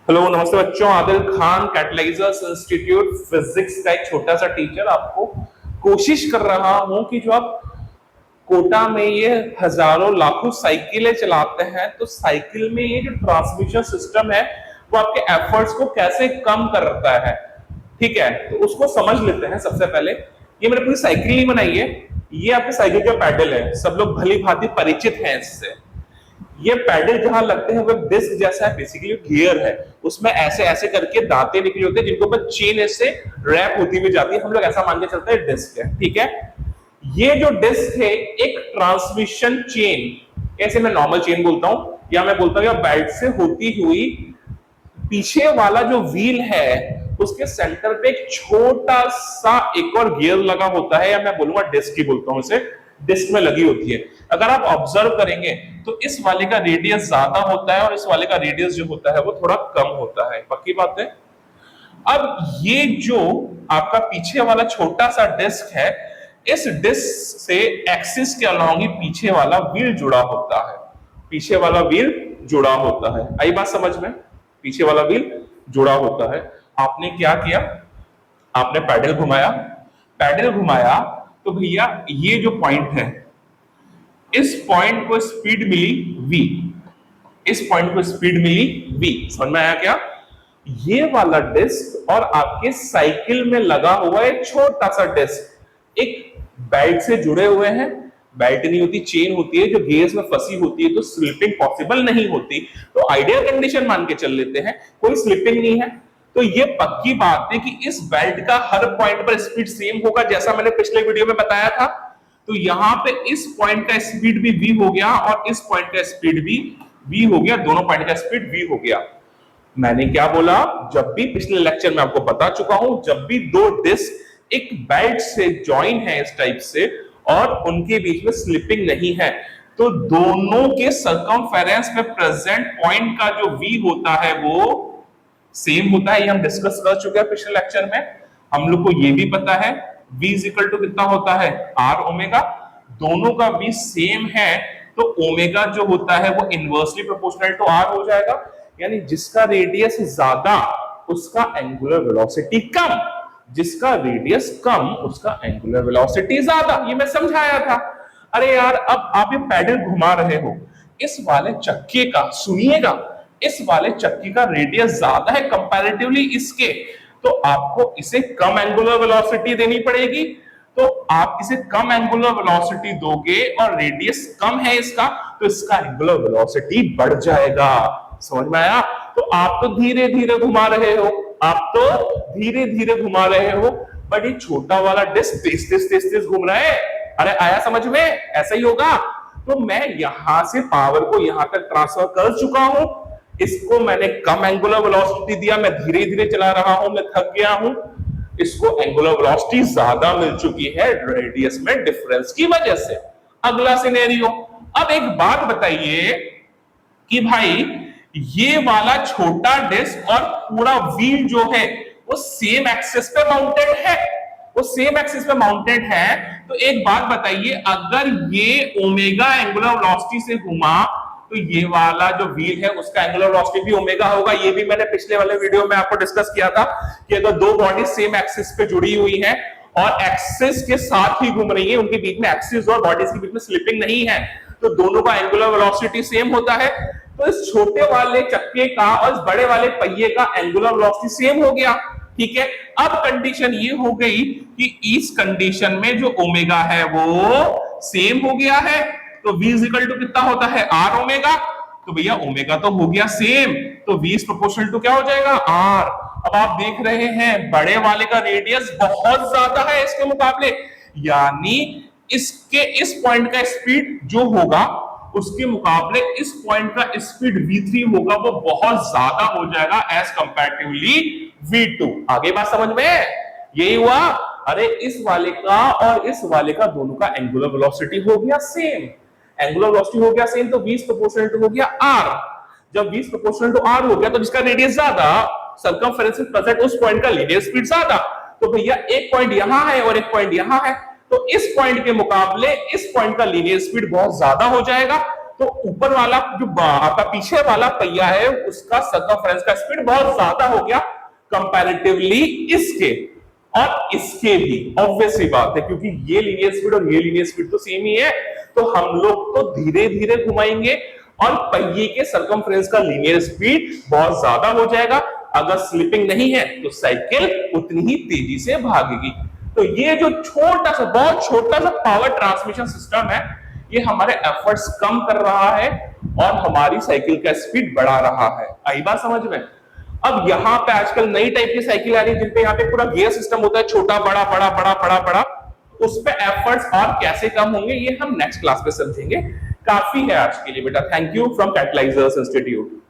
Hello नमस्ते बच्चों, Adil Khan कैटलाइजर्स institute physics का एक छोटा सा टीचर आपको कोशिश कर रहा हूं कि जो आप कोटा में ये हजारों लाखों साइकिलें चलाते हैं तो साइकिल में ये जो ट्रांसमिशन सिस्टम है वो आपके एफर्ट्स को कैसे कम करता है। ठीक है, तो उसको समझ लेते हैं। सबसे पहले ये मैंने पूरी साइकिल नहीं बनाई है, ये आपके साइकिल का पैडल है, सब लोग भली भांति परिचित हैं इससे। ये पैडल जहां लगते हैं वो डिस्क जैसा है, बेसिकली गियर है, उसमें ऐसे ऐसे करके दांते निकले होते हैं जिनको ऊपर चेन ऐसे रैप होती हुई जाती है, हम लोग ऐसा मान के चलते हैं डिस्क है। ठीक है, ये जो डिस्क है एक ट्रांसमिशन चेन, ऐसे मैं नॉर्मल चेन बोलता हूं या मैं बोलता हूं या बेल्ट से होती हुई पीछे वाला जो व्हील है उसके सेंटर पे एक छोटा सा एक और गियर लगा होता है, या मैं बोलूंगा डिस्क ही बोलता हूं इसे, डिस्क में लगी होती है। अगर आप ऑब्जर्व करेंगे तो इस वाले का रेडियस ज्यादा होता है और इस वाले का रेडियस जो होता है वो थोड़ा कम होता है। पक्की बात है। अब ये जो आपका पीछे वाला छोटा सा डिस्क है, इस डिस्क से एक्सिस के अलॉन्ग ही पीछे वाला व्हील जुड़ा होता है, पीछे वाला व्हील जुड़ा होता है। आई बात समझ में? पीछे वाला व्हील जुड़ा होता है। आपने क्या किया, आपने पैडल घुमाया, पैडल घुमाया तो भैया ये जो पॉइंट है, इस पॉइंट को स्पीड मिली v, इस पॉइंट को स्पीड मिली v। समझ में आया क्या? ये वाला डिस्क और आपके साइकिल में लगा हुआ एक छोटा सा डिस्क एक बेल्ट से जुड़े हुए हैं। बेल्ट नहीं होती, चेन होती है जो गियर्स में फंसी होती है, तो स्लिपिंग पॉसिबल नहीं होती। तो आइडियल कंडीशन मान के चल लेते हैं, कोई स्लिपिंग नहीं है। तो ये पक्की बात है कि इस बेल्ट का हर पॉइंट पर स्पीड सेम होगा, जैसा मैंने पिछले वीडियो में बताया था। तो यहां पे इस पॉइंट का स्पीड भी v हो गया और इस पॉइंट का स्पीड भी v हो गया, दोनों पॉइंट का स्पीड v हो गया। मैंने क्या बोला, जब भी पिछले लेक्चर में आपको बता चुका हूं, जब भी दो डिस्क एक बेल्ट से ज्वाइन है इस टाइप से और उनके बीच में स्लिपिंग नहीं है, तो दोनों के सर्कमफेरेंस में प्रेजेंट पॉइंट का जो v होता है वो सेम होता है। ये हम डिस्कस कर चुके हैं पिछले लेक्चर में। हम लोग को ये भी पता है v इज इक्वल टू कितना होता है, r ओमेगा। दोनों का v सेम है तो ओमेगा जो होता है वो इनवर्सली प्रोपोर्शनल टू r हो जाएगा, यानी जिसका रेडियस ज्यादा उसका एंगुलर वेलोसिटी कम, जिसका रेडियस कम उसका एंगुलर वेलोसिटी ज्यादा। ये मैं समझाया था। अरे यार, अब आप ये पैडल घुमा रहे हो, इस वाले चक्के का सुनिएगा, इस वाले चक्के का रेडियस ज्यादा है कंपैरेटिवली इसके, तो आपको इसे कम एंगुलर वेलोसिटी देनी पड़ेगी। तो आप इसे कम एंगुलर वेलोसिटी दोगे और रेडियस कम है इसका, तो इसका एंगुलर वेलोसिटी बढ़ जाएगा। समझ में आया? तो आप तो धीरे धीरे घुमा रहे हो, आप तो धीरे धीरे घुमा रहे हो, बट ये छोटा वाला डिस्क तेज तेज तेज तेज घूम रहा है। अरे आया समझ में? ऐसा ही होगा। तो मैं यहां से पावर को यहां तक ट्रांसफर कर चुका हूं, इसको मैंने कम एंगुलर वेलोसिटी दिया, मैं धीरे धीरे चला रहा हूं, मैं थक गया हूं। इसको एंगुलर वेलोसिटी ज्यादा मिल चुकी है रेडियस में डिफरेंस की वजह से। अगला सिनेरियो, अब एक बात बताइए कि भाई ये वाला छोटा डिस्क और पूरा व्हील जो है वो सेम एक्सिस पे माउंटेड है, वो सेम एक्सिस पे माउंटेड है। तो एक बात बताइए, अगर ये ओमेगा एंगुलर वेलोसिटी से घुमा तो ये वाला जो व्हील है उसका एंगुलर वेलोसिटी भी ओमेगा होगा। ये भी मैंने पिछले वाले वीडियो में आपको डिस्कस किया था कि अगर दो बॉडी सेम एक्सिस पे जुड़ी हुई है और एक्सिस के साथ ही घूम रही है, उनके बीच में एक्सिस और बॉडीज के बीच में स्लिपिंग नहीं है, तो दोनों का एंगुलर वेलोसिटी सेम होता है। तो इस छोटे वाले चक्के का और इस बड़े वाले पहिए का एंगुलर वेलोसिटी सेम हो गया। ठीक है, अब कंडीशन ये हो गई कि इस कंडीशन में जो ओमेगा है वो सेम हो गया है, तो v इज इक्वल टू कितना होता है, r ओमेगा। तो भैया ओमेगा तो हो गया सेम, तो v इज प्रोपोर्शनल टू क्या हो जाएगा, r। अब आप देख रहे हैं बड़े वाले का रेडियस बहुत ज्यादा है इसके मुकाबले, यानी इसके इस पॉइंट का स्पीड जो होगा उसके मुकाबले इस पॉइंट का स्पीड v3 होगा, वो बहुत ज्यादा हो जाएगा एज कंपैरेटिवली v2। आगे बात समझ में? यही हुआ। अरे इस वाले का और इस वाले का दोनों का एंगुलर वेलोसिटी हो गया सेम, एंगुलर वेलोसिटी हो गया सेम, तो v प्रोपोर्शनल टू हो गया r। जब v प्रोपोर्शनल टू r हो गया तो जिसका रेडियस ज्यादा, सर्कमफेरेंस में प्रेजेंट उस पॉइंट का लीनियर स्पीड ज्यादा। तो भैया एक पॉइंट यहां है और एक पॉइंट यहां है, तो इस पॉइंट के मुकाबले इस पॉइंट का लीनियर स्पीड बहुत ज्यादा हो जाएगा। तो ऊपर वाला जो आपका पीछे वाला पहिया है उसका सर्कमफ्रेंस का स्पीड बहुत ज्यादा हो गया कंपैरेटिवली इसके और इसके भी। ऑब्वियस सी बात है, क्योंकि ये लीनियर स्पीड और ये लीनियर स्पीड तो सेम ही है, तो हम लोग तो धीरे धीरे घुमाएंगे और पहिए के सर्कमफ्रेंस का लीनियर स्पीड बहुत ज्यादा हो जाएगा। अगर स्लिपिंग नहीं है तो साइकिल उतनी ही तेजी से भागेगी। तो ये जो छोटा सा, बहुत छोटा सा पावर ट्रांसमिशन सिस्टम है, ये हमारे एफर्ट्स कम कर रहा है और हमारी साइकिल का स्पीड बढ़ा रहा है। आई बात समझ में? अब यहाँ पे आजकल नई टाइप की साइकिल आ रही है जिनपे यहाँ पे पूरा गियर सिस्टम होता है, छोटा बड़ा बड़ा बड़ा बड़ा बड़ा। उस पे एफर्ट्स और कैसे कम होंगे ये हम नेक्स्ट क्लास में समझेंगे। काफी है आज के लिए बेटा। Thank you from Catalysers institute.